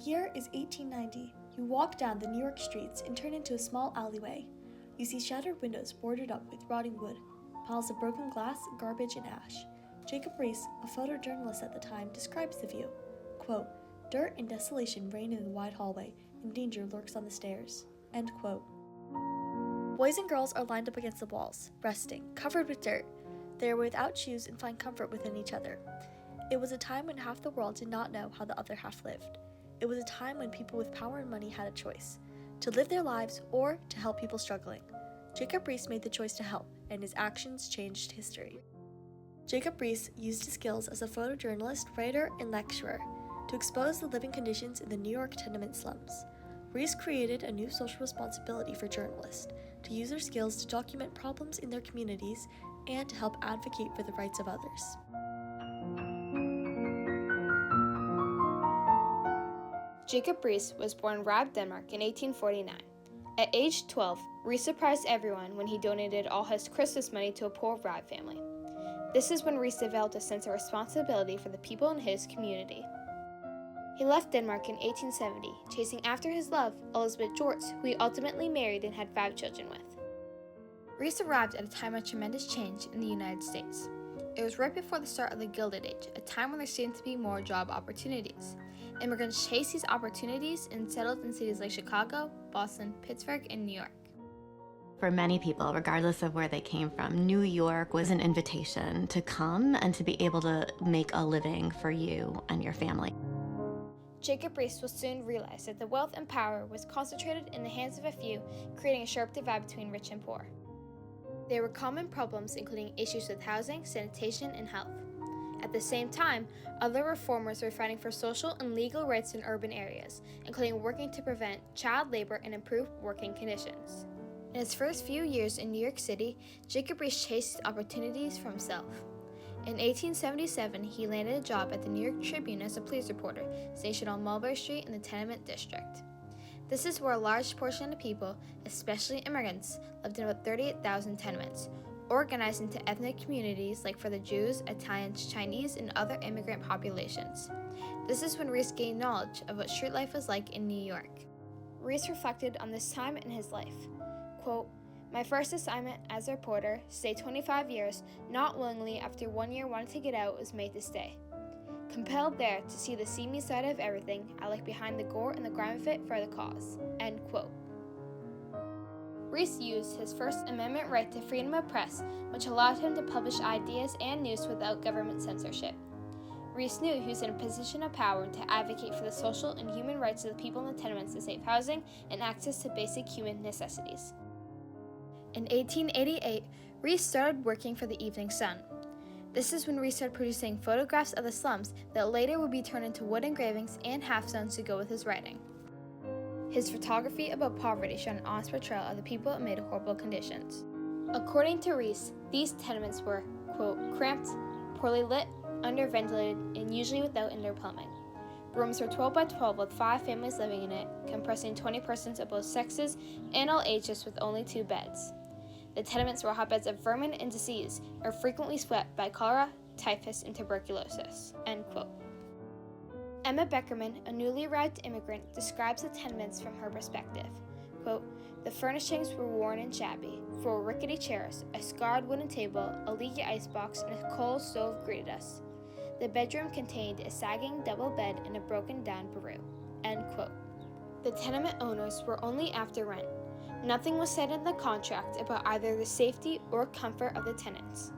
year is 1890. You walk down the New York streets and turn into a small alleyway. You see shattered windows boarded up with rotting wood, piles of broken glass, garbage, and ash. Jacob Riis, a photojournalist at the time, describes the view. Quote, "Dirt and desolation reign in the wide hallway, and danger lurks on the stairs." End quote. Boys and girls are lined up against the walls, resting, covered with dirt. They are without shoes and find comfort within each other. It was a time when half the world did not know how the other half lived. It was a time when people with power and money had a choice, to live their lives or to help people struggling. Jacob Riis made the choice to help, and his actions changed history. Jacob Riis used his skills as a photojournalist, writer, and lecturer to expose the living conditions in the New York tenement slums. Riis created a new social responsibility for journalists, to use their skills to document problems in their communities and to help advocate for the rights of others. Jacob Riis was born in Riis, Denmark in 1849. At age 12, Riis surprised everyone when he donated all his Christmas money to a poor Riis family. This is when Riis developed a sense of responsibility for the people in his community. He left Denmark in 1870, chasing after his love, Elizabeth Jorts, who he ultimately married and had 5 children with. Riis arrived at a time of tremendous change in the United States. It was right before the start of the Gilded Age, a time when there seemed to be more job opportunities. Immigrants chased these opportunities and settled in cities like Chicago, Boston, Pittsburgh, and New York. For many people, regardless of where they came from, New York was an invitation to come and to be able to make a living for you and your family. Jacob Riis will soon realize that the wealth and power was concentrated in the hands of a few, creating a sharp divide between rich and poor. There were common problems including issues with housing, sanitation, and health. At the same time, other reformers were fighting for social and legal rights in urban areas, including working to prevent child labor and improve working conditions. In his first few years in New York City, Jacob Riis chased opportunities for himself. In 1877, he landed a job at the New York Tribune as a police reporter, stationed on Mulberry Street in the Tenement district. This is where a large portion of the people, especially immigrants, lived in about 38,000 tenements, organized into ethnic communities like for the Jews, Italians, Chinese, and other immigrant populations. This is when Riis gained knowledge of what street life was like in New York. Riis reflected on this time in his life. Quote, "My first assignment as a reporter, stayed 25 years, not willingly after 1 year wanted to get out, was made to stay. Compelled there to see the seamy side of everything, I look behind the gore and the grime of it for the cause." End quote. Riis used his First Amendment right to freedom of press, which allowed him to publish ideas and news without government censorship. Riis knew he was in a position of power to advocate for the social and human rights of the people in the tenements to safe housing and access to basic human necessities. In 1888, Riis started working for the Evening Sun. This is when Riis started producing photographs of the slums that later would be turned into wood engravings and half-stones to go with his writing. His photography about poverty showed an honest portrayal of the people amid horrible conditions. According to Riis, these tenements were, quote, "cramped, poorly lit, underventilated, and usually without indoor plumbing. Rooms were 12 by 12 with 5 families living in it, compressing 20 persons of both sexes and all ages with only 2 beds. The tenements were hotbeds of vermin and disease, are frequently swept by cholera, typhus, and tuberculosis." End quote. Emma Beckerman, a newly arrived immigrant, describes the tenements from her perspective. Quote, "The furnishings were worn and shabby. 4 rickety chairs, a scarred wooden table, a leaky icebox, and a coal stove greeted us. The bedroom contained a sagging double bed and a broken-down bureau." End quote. The tenement owners were only after rent. Nothing was said in the contract about either the safety or comfort of the tenants.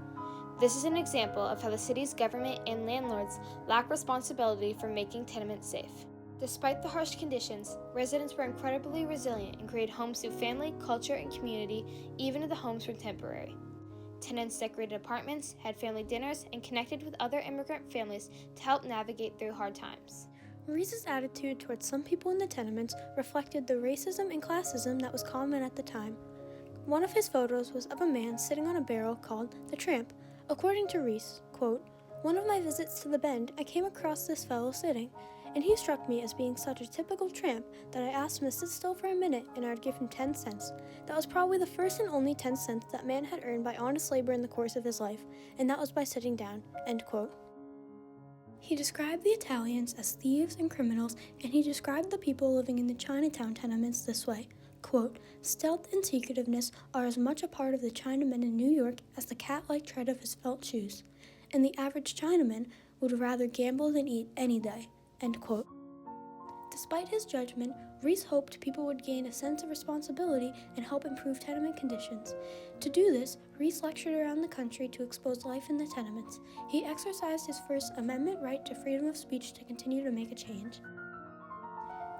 This is an example of how the city's government and landlords lack responsibility for making tenements safe. Despite the harsh conditions, residents were incredibly resilient and created homes through family, culture, and community, even if the homes were temporary. Tenants decorated apartments, had family dinners, and connected with other immigrant families to help navigate through hard times. Riis's attitude towards some people in the tenements reflected the racism and classism that was common at the time. One of his photos was of a man sitting on a barrel called the Tramp. According to Riis, quote, "One of my visits to the Bend, I came across this fellow sitting, and he struck me as being such a typical tramp that I asked him to sit still for a minute and I would give him 10 cents. That was probably the first and only 10 cents that man had earned by honest labor in the course of his life, and that was by sitting down." End quote. He described the Italians as thieves and criminals, and he described the people living in the Chinatown tenements this way, quote, "Stealth and secretiveness are as much a part of the Chinaman in New York as the cat-like tread of his felt shoes, and the average Chinaman would rather gamble than eat any day," end quote. Despite his judgment, Riis hoped people would gain a sense of responsibility and help improve tenement conditions. To do this, Riis lectured around the country to expose life in the tenements. He exercised his First Amendment right to freedom of speech to continue to make a change.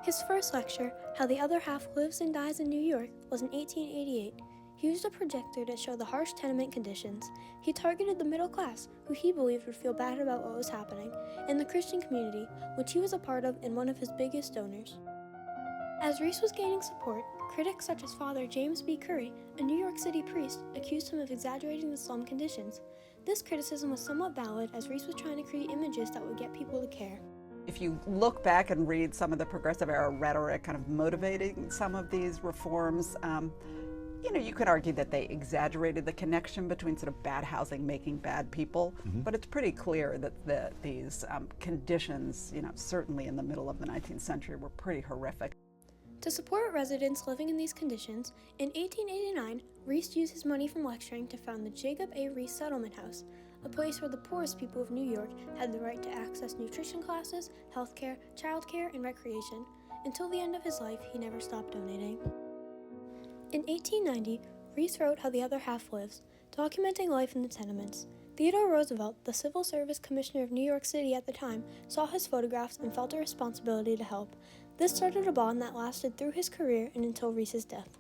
His first lecture, How the Other Half Lives and Dies in New York, was in 1888. He used a projector to show the harsh tenement conditions. He targeted the middle class, who he believed would feel bad about what was happening, and the Christian community, which he was a part of and one of his biggest donors. As Riis was gaining support, critics such as Father James B. Curry, a New York City priest, accused him of exaggerating the slum conditions. This criticism was somewhat valid, as Riis was trying to create images that would get people to care. If you look back and read some of the progressive era rhetoric kind of motivating some of these reforms, you could argue that they exaggerated the connection between sort of bad housing making bad people, but it's pretty clear that these conditions, certainly in the middle of the 19th century, were pretty horrific. To support residents living in these conditions, in 1889, Riis used his money from lecturing to found the Jacob A. Riis Settlement House, a place where the poorest people of New York had the right to access nutrition classes, healthcare, childcare, and recreation. Until the end of his life, he never stopped donating. In 1890, Riis wrote How the Other Half Lives, documenting life in the tenements. Theodore Roosevelt, the Civil Service Commissioner of New York City at the time, saw his photographs and felt a responsibility to help. This started a bond that lasted through his career and until Riis's death.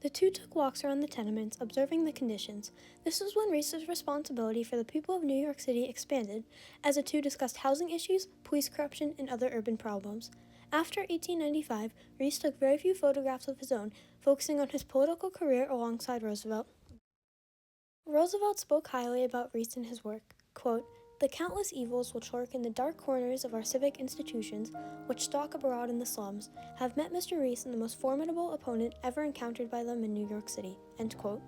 The two took walks around the tenements, observing the conditions. This was when Riis's responsibility for the people of New York City expanded, as the two discussed housing issues, police corruption, and other urban problems. After 1895, Riis took very few photographs of his own, focusing on his political career alongside Roosevelt. Roosevelt spoke highly about Riis and his work, quote, "The countless evils which lurk in the dark corners of our civic institutions, which stalk abroad in the slums, have met Mr. Riis in the most formidable opponent ever encountered by them in New York City," end quote.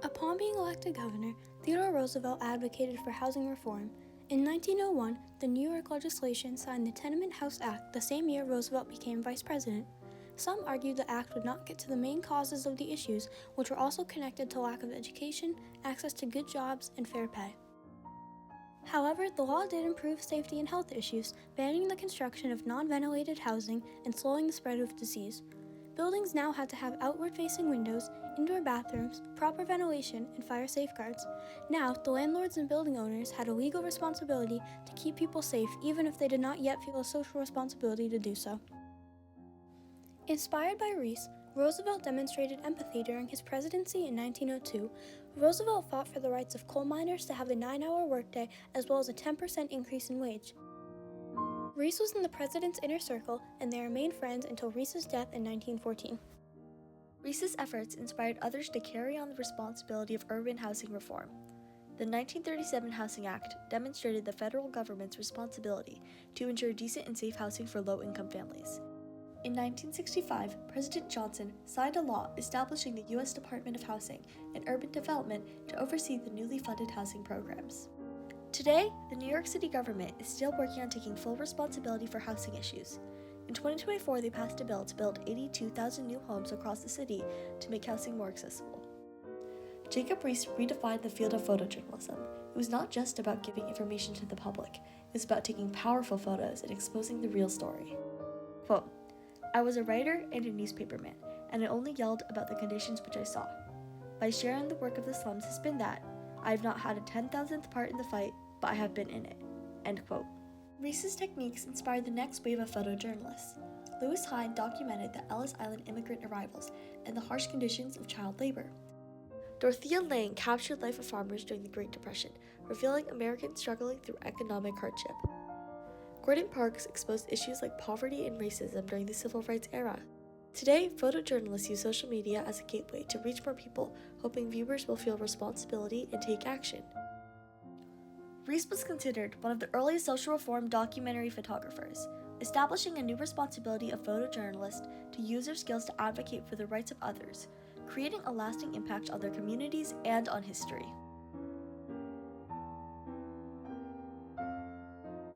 Upon being elected governor, Theodore Roosevelt advocated for housing reform. In 1901, the New York legislation signed the Tenement House Act the same year Roosevelt became vice president. Some argued the act would not get to the main causes of the issues, which were also connected to lack of education, access to good jobs, and fair pay. However, the law did improve safety and health issues, banning the construction of non-ventilated housing and slowing the spread of disease. Buildings now had to have outward-facing windows, indoor bathrooms, proper ventilation, and fire safeguards. Now, the landlords and building owners had a legal responsibility to keep people safe, even if they did not yet feel a social responsibility to do so. Inspired by Riis, Roosevelt demonstrated empathy during his presidency in 1902. Roosevelt fought for the rights of coal miners to have a 9-hour workday as well as a 10% increase in wage. Riis was in the president's inner circle, and they remained friends until Riis's death in 1914. Riis's efforts inspired others to carry on the responsibility of urban housing reform. The 1937 Housing Act demonstrated the federal government's responsibility to ensure decent and safe housing for low-income families. In 1965, President Johnson signed a law establishing the U.S. Department of Housing and Urban Development to oversee the newly funded housing programs. Today, the New York City government is still working on taking full responsibility for housing issues. In 2024, they passed a bill to build 82,000 new homes across the city to make housing more accessible. Jacob Riis redefined the field of photojournalism. It was not just about giving information to the public, it was about taking powerful photos and exposing the real story. Quote, "I was a writer and a newspaperman, and I only yelled about the conditions which I saw. My share in the work of the slums has been that I have not had a 10,000th part in the fight, but I have been in it." End quote. Riis's techniques inspired the next wave of photojournalists. Lewis Hine documented the Ellis Island immigrant arrivals and the harsh conditions of child labor. Dorothea Lange captured life of farmers during the Great Depression, revealing Americans struggling through economic hardship. Gordon Parks exposed issues like poverty and racism during the Civil Rights era. Today, photojournalists use social media as a gateway to reach more people, hoping viewers will feel responsibility and take action. Riis was considered one of the earliest social reform documentary photographers, establishing a new responsibility of photojournalists to use their skills to advocate for the rights of others, creating a lasting impact on their communities and on history.